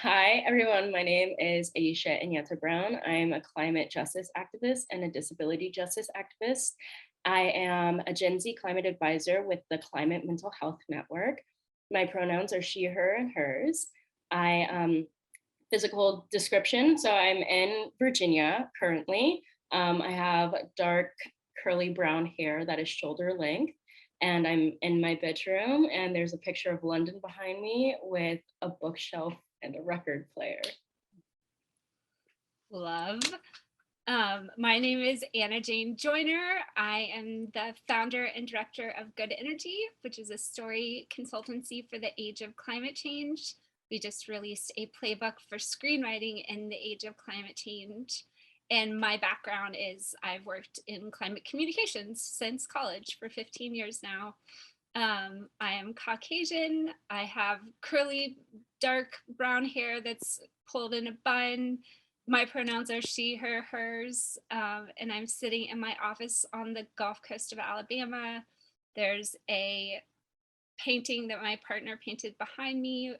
Hi, everyone. My name is Aishah-Nyeta Brown. I'm a climate justice activist and a disability justice activist. I am a Gen Z climate advisor with the Climate Mental Health Network. My pronouns are she, her, and hers. Physical description. So I'm in Virginia currently. I have dark curly brown hair that is shoulder length. And I'm in my bedroom, and there's a picture of London behind me with a bookshelf and a record player. Love. My name is Anna Jane Joyner. I am the founder and director of Good Energy, which is a story consultancy for the age of climate change. We just released a playbook for screenwriting in the age of climate change. And my background is I've worked in climate communications since college for 15 years now. I am Caucasian. I have curly, dark brown hair that's pulled in a bun. My pronouns are she, her, hers, and I'm sitting in my office on the Gulf Coast of Alabama. There's a painting that my partner painted behind me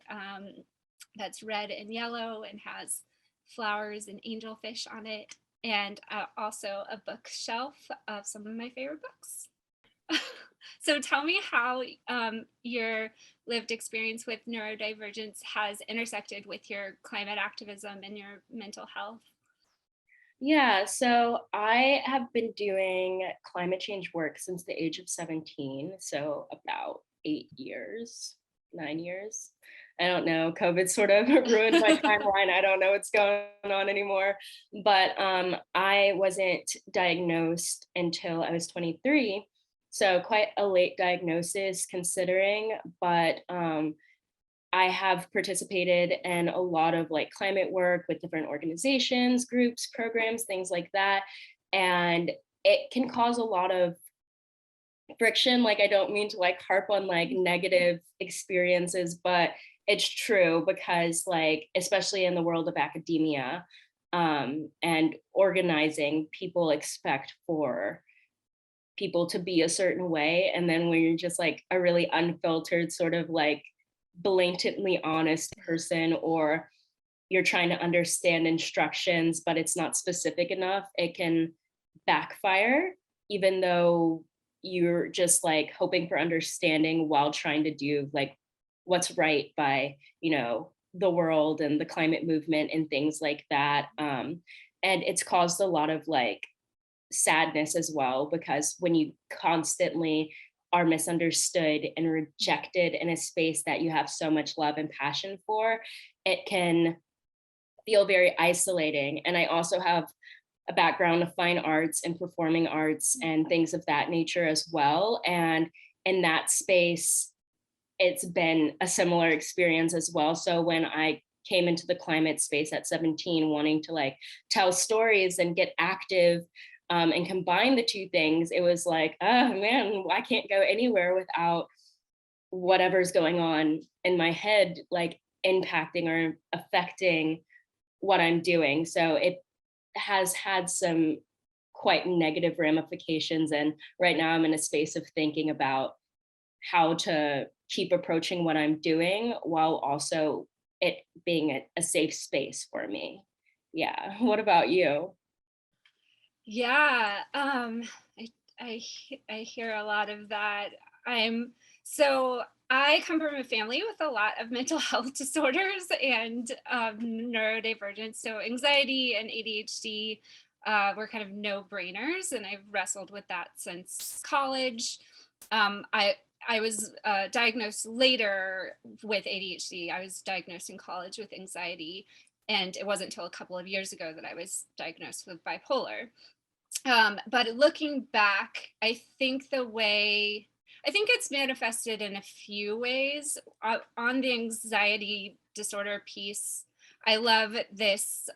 that's red and yellow and has flowers and angelfish on it, and also a bookshelf of some of my favorite books. So tell me how your lived experience with neurodivergence has intersected with your climate activism and your mental health. Yeah, so I have been doing climate change work since the age of 17, so about 8 years, 9 years. I don't know. COVID sort of ruined my timeline. I don't know what's going on anymore. But I wasn't diagnosed until I was 23. So quite a late diagnosis considering, but I have participated in a lot of like climate work with different organizations, groups, programs, things like that. And it can cause a lot of friction. Like, I don't mean to like harp on like negative experiences, but it's true because like, especially in the world of academia and organizing, people expect for people to be a certain way. And then when you're just like a really unfiltered sort of like blatantly honest person, or you're trying to understand instructions but it's not specific enough, it can backfire, even though you're just like hoping for understanding while trying to do like what's right by the world and the climate movement and things like that. And it's caused a lot of like sadness as well, because when you constantly are misunderstood and rejected in a space that you have so much love and passion for, it can feel very isolating. And I also have a background of fine arts and performing arts and things of that nature as well. And in that space, it's been a similar experience as well. So when I came into the climate space at 17, wanting to like tell stories and get active and combine the two things, it was like, oh man, I can't go anywhere without whatever's going on in my head, like impacting or affecting what I'm doing. So it has had some quite negative ramifications. And right now I'm in a space of thinking about how to keep approaching what I'm doing while also it being a safe space for me. Yeah. What about you? Yeah, I hear a lot of that. I'm so I come from a family with a lot of mental health disorders and neurodivergence. So anxiety and ADHD were kind of no-brainers, and I've wrestled with that since college. I was diagnosed later with ADHD. I was diagnosed in college with anxiety, and it wasn't until a couple of years ago that I was diagnosed with bipolar. But looking back, I think it's manifested in a few ways. On the anxiety disorder piece, I love this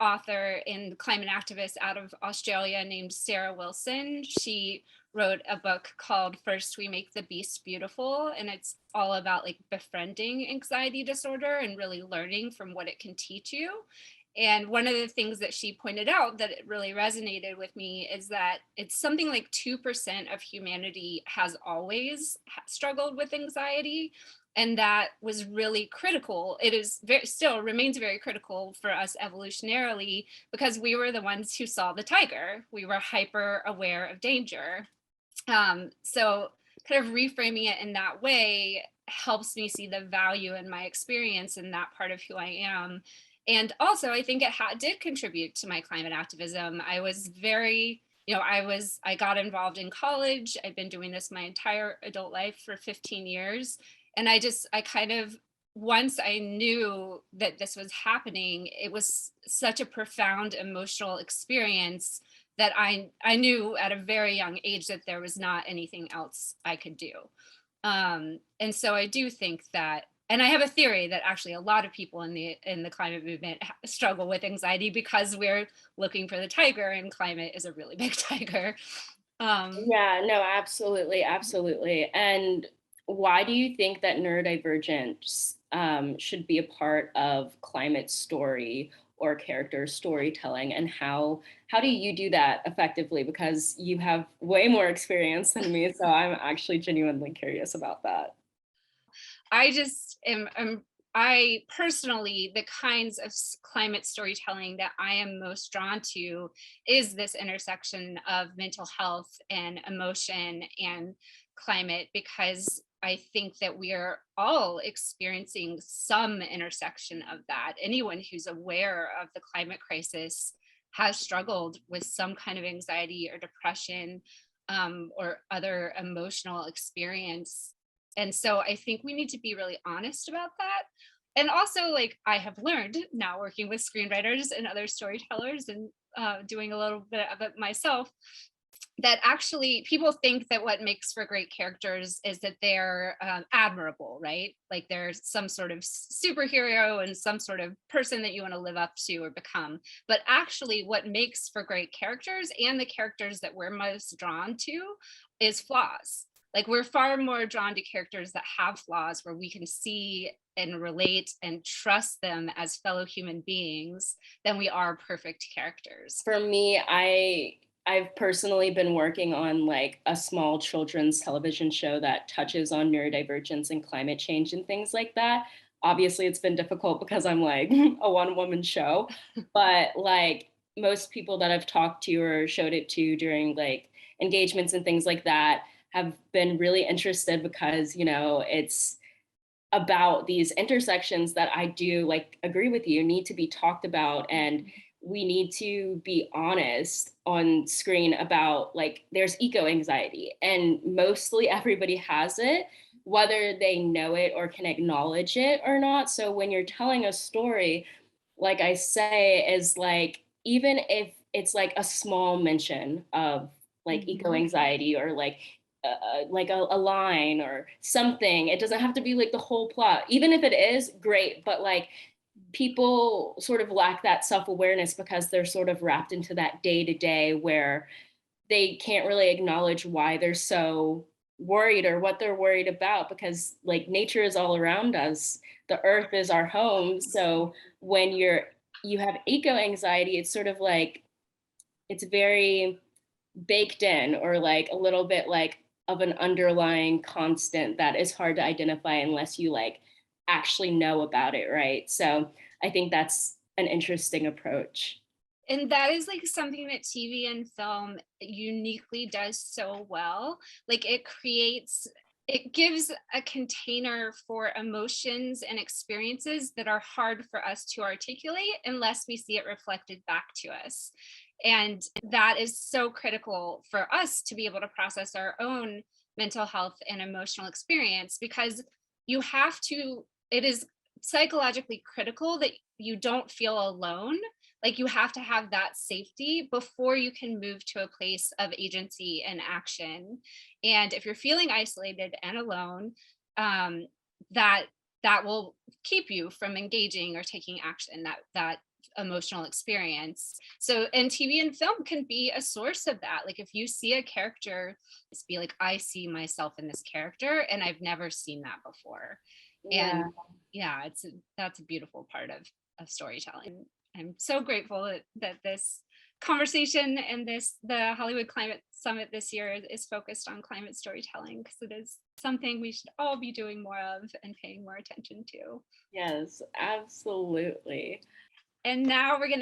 author and climate activist out of Australia named Sarah Wilson. She wrote a book called First We Make the Beast Beautiful, and it's all about like befriending anxiety disorder and really learning from what it can teach you. And one of the things that she pointed out that it really resonated with me is that it's something like 2% of humanity has always struggled with anxiety. And that was really critical. It is still remains very critical for us evolutionarily, because we were the ones who saw the tiger. We were hyper aware of danger. So kind of reframing it in that way helps me see the value in my experience in that part of who I am. And also, I think it did contribute to my climate activism. I was very, I got involved in college. I've been doing this my entire adult life for 15 years. And I kind of, once I knew that this was happening, it was such a profound emotional experience that I knew at a very young age that there was not anything else I could do. And so I do think that, and I have a theory that actually a lot of people in the climate movement struggle with anxiety because we're looking for the tiger, and climate is a really big tiger. Um, Yeah, no, absolutely, absolutely. And why do you think that neurodivergence should be a part of climate story or character storytelling? And how do you do that effectively? Because you have way more experience than me, so I'm actually genuinely curious about that. I just I personally, the kinds of climate storytelling that I am most drawn to is this intersection of mental health and emotion and climate, because I think that we are all experiencing some intersection of that. Anyone who's aware of the climate crisis has struggled with some kind of anxiety or depression, or other emotional experience. And so I think we need to be really honest about that. And also, like, I have learned now working with screenwriters and other storytellers, and doing a little bit of it myself, that actually people think that what makes for great characters is that they're admirable, right? Like there's some sort of superhero and some sort of person that you want to live up to or become. But actually, what makes for great characters, and the characters that we're most drawn to, is flaws. Like we're far more drawn to characters that have flaws, where we can see and relate and trust them as fellow human beings, than we are perfect characters. For me, I've personally been working on like a small children's television show that touches on neurodivergence and climate change and things like that. Obviously, it's been difficult because I'm like a one-woman show, but like most people that I've talked to or showed it to during like engagements and things like that have been really interested because, it's about these intersections that I do like agree with you need to be talked about, and we need to be honest on screen about like there's eco anxiety and mostly everybody has it, whether they know it or can acknowledge it or not. So when you're telling a story, like I say, is like even if it's like a small mention of like eco Mhm. anxiety or like a line or something. It doesn't have to be like the whole plot. Even if it is, great. But like people sort of lack that self awareness because they're sort of wrapped into that day to day where they can't really acknowledge why they're so worried or what they're worried about because like nature is all around us. The earth is our home. So when you have eco anxiety, it's sort of like it's very baked in or like a little bit like of an underlying constant that is hard to identify unless you like actually know about it, right? So I think that's an interesting approach. And that is like something that TV and film uniquely does so well. Like it gives a container for emotions and experiences that are hard for us to articulate unless we see it reflected back to us. And that is so critical for us to be able to process our own mental health and emotional experience, because it is psychologically critical that you don't feel alone. Like you have to have that safety before you can move to a place of agency and action. And if you're feeling isolated and alone, um, that that will keep you from engaging or taking action, that emotional experience. So, and TV and film can be a source of that. Like if you see a character, just be like, I see myself in this character and I've never seen that before. Yeah. And yeah, that's a beautiful part of storytelling. I'm so grateful that this conversation and the Hollywood Climate Summit this year is focused on climate storytelling, because it is something we should all be doing more of and paying more attention to. Yes, absolutely. And now we're going to